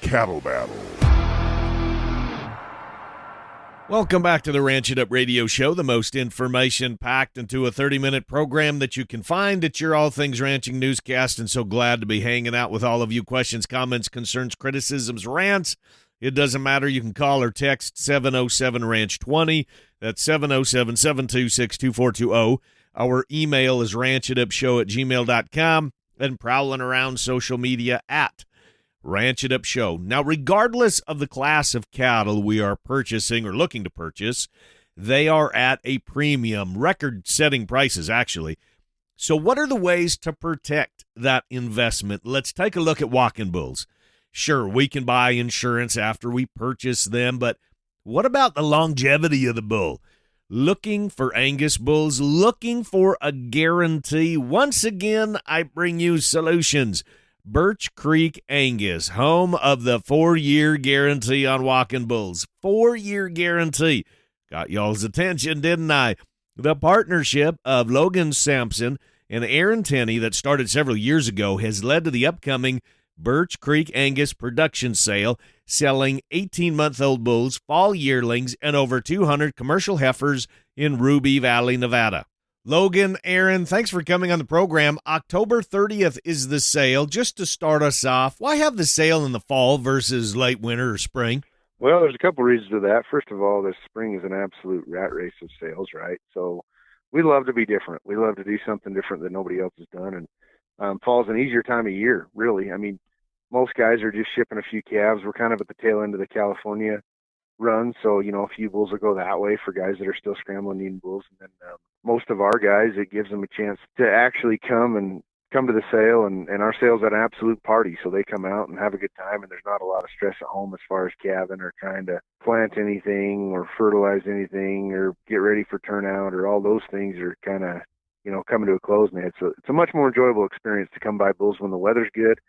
Cattle Battle. Welcome back to the Ranch It Up Radio Show, the most information-packed into a 30-minute program that you can find at your All Things Ranching newscast, and so glad to be hanging out with all of you. Questions, comments, concerns, criticisms, rants. It doesn't matter. You can call or text 707-RANCH-20. That's 707-726-2420. Our email is ranchitupshow@gmail.com, and prowling around social media at Ranch It Up Show. Now, regardless of the class of cattle we are purchasing or looking to purchase, they are at a premium, record-setting prices, actually. So what are the ways to protect that investment? Let's take a look at walking bulls. Sure, we can buy insurance after we purchase them, but what about the longevity of the bull? Looking for Angus bulls, looking for a guarantee. Once again, I bring you solutions. Birch Creek Angus, home of the 4-year guarantee on walking bulls. 4-year guarantee. Got y'all's attention, didn't I? The partnership of Logan Sampson and Aaron Tenney that started several years ago has led to the upcoming Birch Creek Angus production sale, selling 18-month-old bulls, fall yearlings, and over 200 commercial heifers in Ruby Valley, Nevada. Logan, Aaron, thanks for coming on the program. October 30th is the sale. Just to start us off, why have the sale in the fall versus late winter or spring? Well, there's a couple reasons to that. First of all, this spring is an absolute rat race of sales, right? So we love to be different. We love to do something different that nobody else has done. And fall's an easier time of year, really. I mean, most guys are just shipping a few calves. We're kind of at the tail end of the California run, so a few bulls will go that way for guys that are still scrambling needing bulls, and then most of our guys, it gives them a chance to actually come to the sale, and our sale's an absolute party, so they come out and have a good time, and there's not a lot of stress at home as far as calving or trying to plant anything or fertilize anything or get ready for turnout, or all those things are kind of coming to a close, man. It's a much more enjoyable experience to come buy bulls when the weather's good.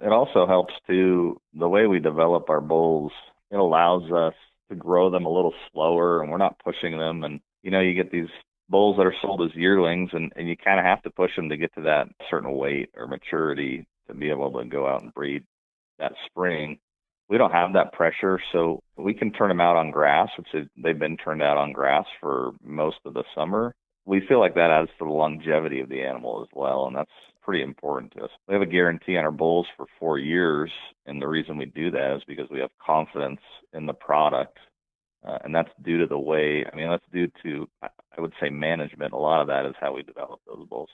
It also helps to the way we develop our bulls. It allows us to grow them a little slower, and we're not pushing them. And, you get these bulls that are sold as yearlings, and you kind of have to push them to get to that certain weight or maturity to be able to go out and breed that spring. We don't have that pressure, so we can turn them out on grass, which they've been turned out on grass for most of the summer. We feel like that adds to the longevity of the animal as well, and that's pretty important to us. We have a guarantee on our bulls for 4 years, and the reason we do that is because we have confidence in the product, and that's due to that's due to, I would say, management. A lot of that is how we develop those bulls.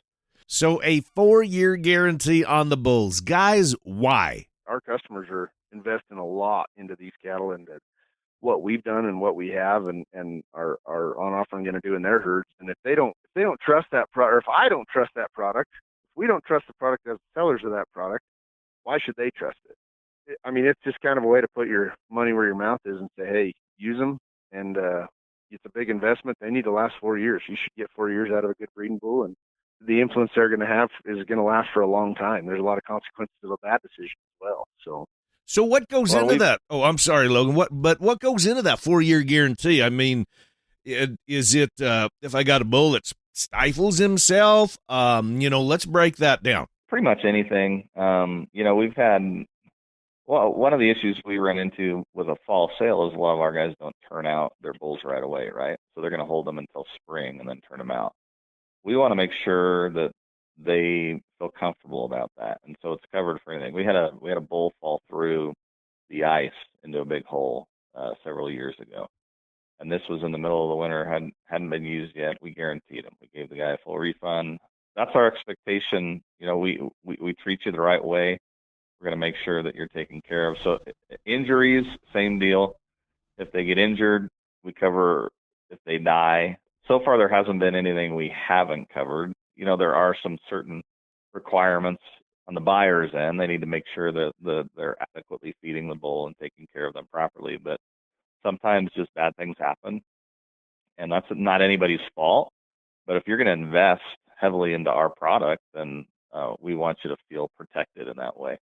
So a 4-year guarantee on the bulls. Guys, why? Our customers are investing a lot into these cattle and what we've done and what we have and are on offer and going to do in their herds. And if they don't trust that product, or if I don't trust that product, we don't trust the product as sellers of that product, why should they trust it? I mean, it's just kind of a way to put your money where your mouth is and say, hey, use them. And it's a big investment. They need to last 4 years. You should get 4 years out of a good breeding bull. And the influence they're going to have is going to last for a long time. There's a lot of consequences of that decision as well. So what goes into that? Oh, I'm sorry, Logan. What goes into that 4-year guarantee? I mean, is it if I got a bull that stifles himself? Let's break that down. Pretty much anything. We've had, one of the issues we run into with a fall sale is a lot of our guys don't turn out their bulls right away, right? So they're going to hold them until spring and then turn them out. We want to make sure that they feel comfortable about that, and so it's covered for anything. We had a bull fall through the ice into a big hole several years ago, and this was in the middle of the winter, hadn't been used yet. We guaranteed him. We gave the guy a full refund. That's our expectation. We treat you the right way. We're going to make sure that you're taken care of. So injuries, same deal. If they get injured, we cover. If they die, so far there hasn't been anything we haven't covered. There are some certain requirements on the buyer's end. They need to make sure that they're adequately feeding the bull and taking care of them properly. But sometimes just bad things happen, and that's not anybody's fault. But if you're going to invest heavily into our product, then we want you to feel protected in that way.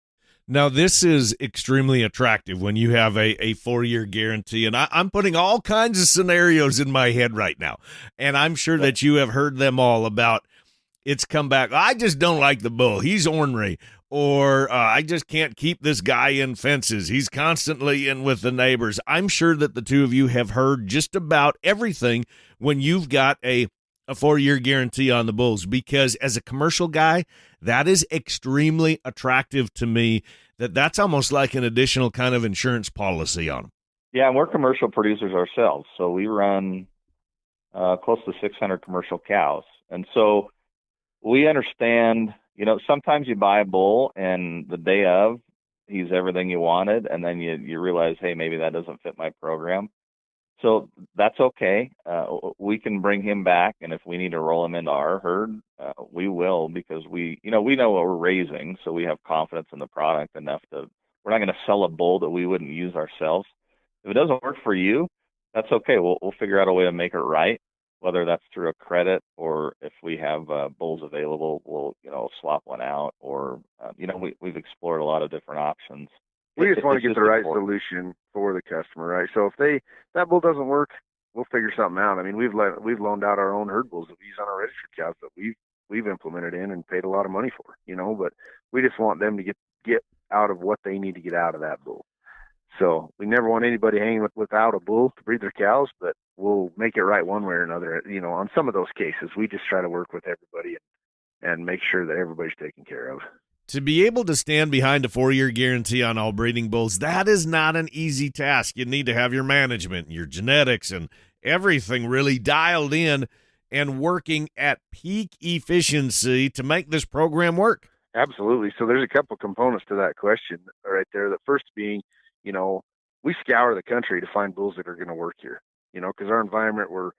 Now, this is extremely attractive when you have a 4-year guarantee, and I'm putting all kinds of scenarios in my head right now, and I'm sure that you have heard them all about it's come back. I just don't like the bull. He's ornery. Or I just can't keep this guy in fences. He's constantly in with the neighbors. I'm sure that the two of you have heard just about everything when you've got a 4-year guarantee on the bulls, because as a commercial guy, that is extremely attractive to me. That's almost like an additional kind of insurance policy on them. Yeah, and we're commercial producers ourselves. So we run close to 600 commercial cows. And so we understand, sometimes you buy a bull and the day of, he's everything you wanted, and then you realize, hey, maybe that doesn't fit my program. So that's okay. We can bring him back, and if we need to roll him into our herd, we will, because we know what we're raising, so we have confidence in the product enough we're not going to sell a bull that we wouldn't use ourselves. If it doesn't work for you, that's okay. We'll figure out a way to make it right, whether that's through a credit, or if we have bulls available, we'll swap one out, or we've explored a lot of different options. We just want to get the right solution for the customer, right? So if that bull doesn't work, we'll figure something out. I mean, we've loaned out our own herd bulls that we use on our registered cows that we've implemented in and paid a lot of money for, but we just want them to get out of what they need to get out of that bull. So we never want anybody hanging without a bull to breed their cows, but we'll make it right one way or another. On some of those cases, we just try to work with everybody and make sure that everybody's taken care of. To be able to stand behind a 4-year guarantee on all breeding bulls, that is not an easy task. You need to have your management, your genetics, and everything really dialed in and working at peak efficiency to make this program work. Absolutely. So there's a couple components to that question right there. The first being, we scour the country to find bulls that are going to work here, because our environment, we're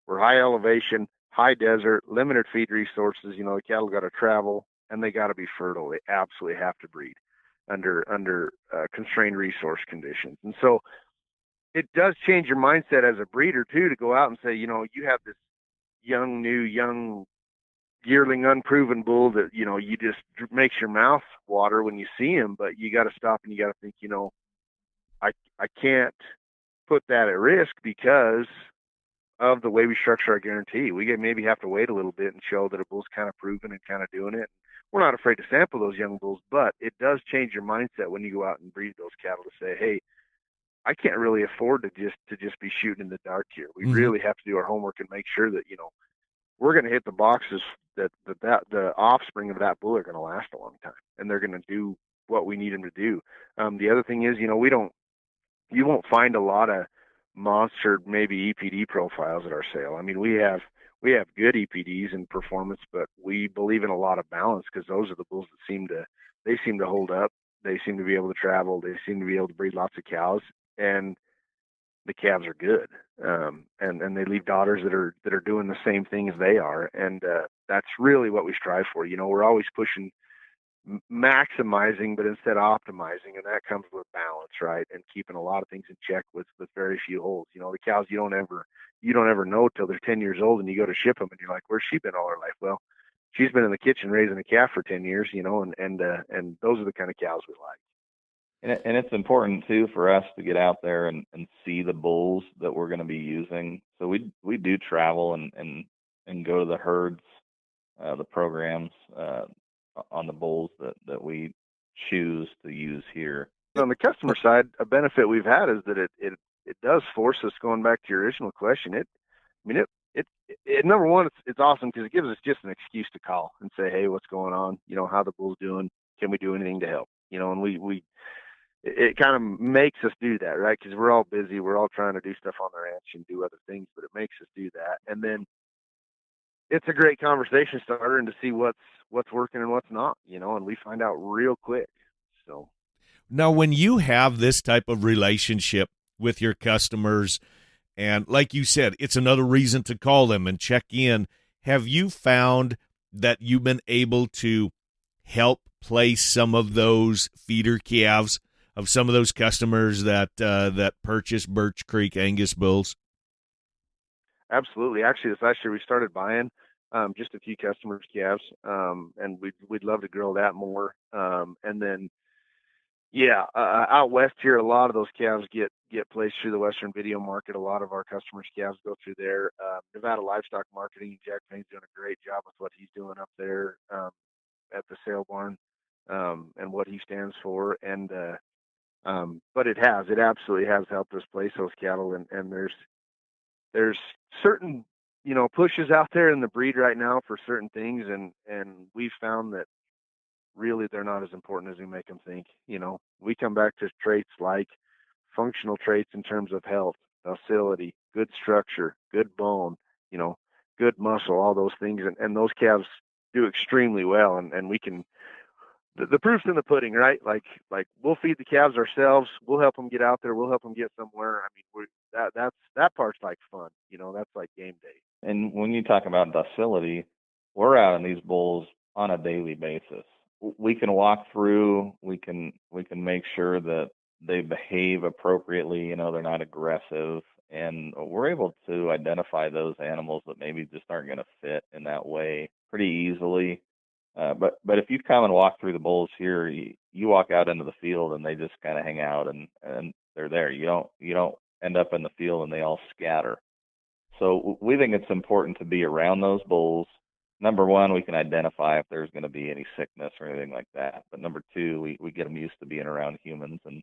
high elevation, high desert, limited feed resources. The cattle got to travel, and they got to be fertile. They absolutely have to breed under constrained resource conditions. And so it does change your mindset as a breeder too, to go out and say, you have this young yearling unproven bull that, you just makes your mouth water when you see him, but you got to stop and you got to think, I can't put that at risk because of the way we structure our guarantee. We maybe have to wait a little bit and show that a bull's kind of proven and kind of doing it. We're not afraid to sample those young bulls, but it does change your mindset when you go out and breed those cattle to say, hey, I can't really afford to just be shooting in the dark here. We really have to do our homework and make sure that, we're going to hit the boxes that the offspring of that bull are going to last a long time, and they're going to do what we need them to do. The other thing is, you won't find a lot of monster, maybe EPD profiles at our sale. I mean, we have good EPDs and performance, but we believe in a lot of balance, because those are the bulls that seem to hold up. They seem to be able to travel. They seem to be able to breed lots of cows, and the calves are good. And they leave daughters that are doing the same thing as they are. And that's really what we strive for. We're always pushing maximizing, but instead of optimizing, and that comes with balance, right? And keeping a lot of things in check with very few holes. The cows you don't ever know till they're 10 years old, and you go to ship them, and you're like, where's she been all her life? Well, she's been in the kitchen raising a calf for 10 years, and those are the kind of cows we like. And it's important too for us to get out there and see the bulls that we're going to be using. So we do travel and go to the herds, the programs, on the bulls that we choose to use here. On the customer side, a benefit we've had is that it does force us, going back to your original question. It number one, it's awesome because it gives us just an excuse to call and say, hey, what's going on? How the bull's doing? Can we do anything to help? And it kind of makes us do that, right? Because we're all busy. We're all trying to do stuff on the ranch and do other things, but it makes us do that. And then it's a great conversation starter and to see what's working and what's not, and we find out real quick. So now, when you have this type of relationship with your customers, and like you said, it's another reason to call them and check in, have you found that you've been able to help place some of those feeder calves of some of those customers that purchase Birch Creek Angus Bulls? Absolutely. Actually, this last year we started buying just a few customers' calves, and we'd love to grow that more. And then Yeah, out west here, a lot of those calves get placed through the Western Video Market. A lot of our customers' calves go through there. Nevada Livestock Marketing, Jack Payne's doing a great job with what he's doing up there at the sale barn and what he stands for. And but it absolutely has helped us place those cattle. And there's certain pushes out there in the breed right now for certain things, and we've found that really they're not as important as we make them think. We come back to traits like functional traits in terms of health, docility, good structure, good bone, good muscle, all those things. And those calves do extremely well. And we can, the proof's in the pudding, right? Like we'll feed the calves ourselves. We'll help them get out there. We'll help them get somewhere. I mean, that part's like fun, that's like game day. And when you talk about docility, we're out on these bulls on a daily basis. We can walk through, we can make sure that they behave appropriately, they're not aggressive, and we're able to identify those animals that maybe just aren't going to fit in that way pretty easily. But if you come and walk through the bulls here, you walk out into the field and they just kind of hang out and they're there. You don't end up in the field and they all scatter. So we think it's important to be around those bulls. Number one, we can identify if there's going to be any sickness or anything like that. But number two, we get them used to being around humans, and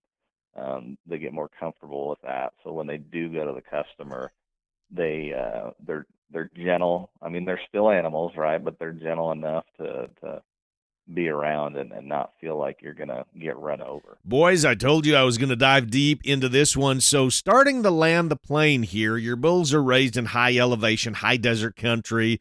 they get more comfortable with that. So when they do go to the customer, they're gentle. I mean, they're still animals, right? But they're gentle enough to be around and not feel like you're going to get run over. Boys, I told you I was going to dive deep into this one. So starting to land the plane here, your bulls are raised in high elevation, high desert country.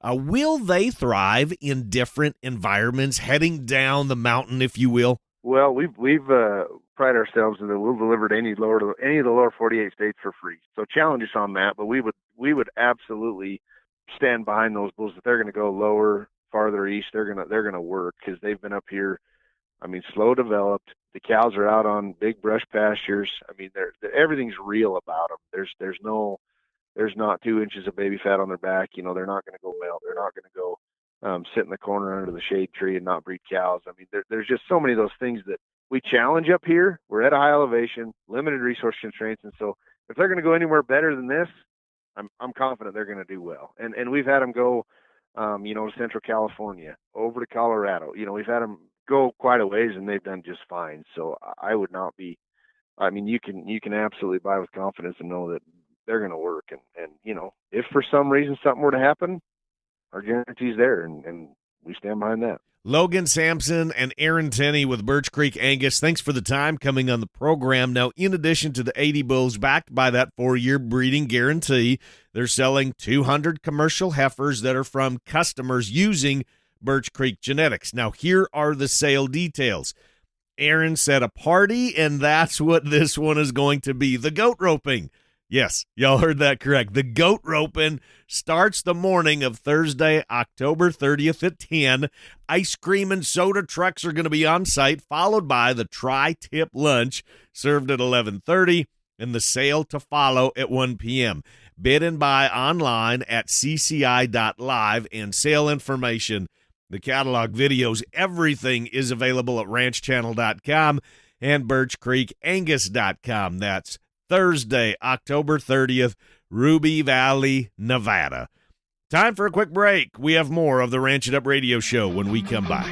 Will they thrive in different environments, heading down the mountain, if you will? Well, we've pride ourselves in that we'll deliver to any of the lower 48 states for free. So challenge us on that, but we would absolutely stand behind those bulls. If they're going to go lower, farther east, they're gonna work, because they've been up here. I mean, slow developed. The cows are out on big brush pastures. I mean, everything's real about them. There's not 2 inches of baby fat on their back. They're not going to go melt. They're not going to go sit in the corner under the shade tree and not breed cows. I mean, there's just so many of those things that we challenge up here. We're at a high elevation, limited resource constraints, and so if they're going to go anywhere better than this, I'm confident they're going to do well. And we've had them go, to Central California, over to Colorado. We've had them go quite a ways, and they've done just fine. So I would not be. I mean, you can absolutely buy with confidence and know that they're going to work. And if for some reason something were to happen, our guarantee's there, and we stand behind that. Logan Sampson and Aaron Tenney with Birch Creek Angus, thanks for the time coming on the program. Now, in addition to the 80 bulls backed by that 4-year breeding guarantee, they're selling 200 commercial heifers that are from customers using Birch Creek genetics. Now, here are the sale details. Aaron said a party, and that's what this one is going to be, the goat roping. Yes, y'all heard that correct. The goat roping starts the morning of Thursday, October 30th at 10. Ice cream and soda trucks are going to be on site, followed by the tri-tip lunch served at 11:30, and the sale to follow at 1 p.m. Bid and buy online at cci.live, and sale information, the catalog videos, everything is available at ranchchannel.com and birchcreekangus.com. That's Thursday, October 30th, Ruby Valley, Nevada. Time for a quick break. We have more of the Ranch It Up radio show when we come back.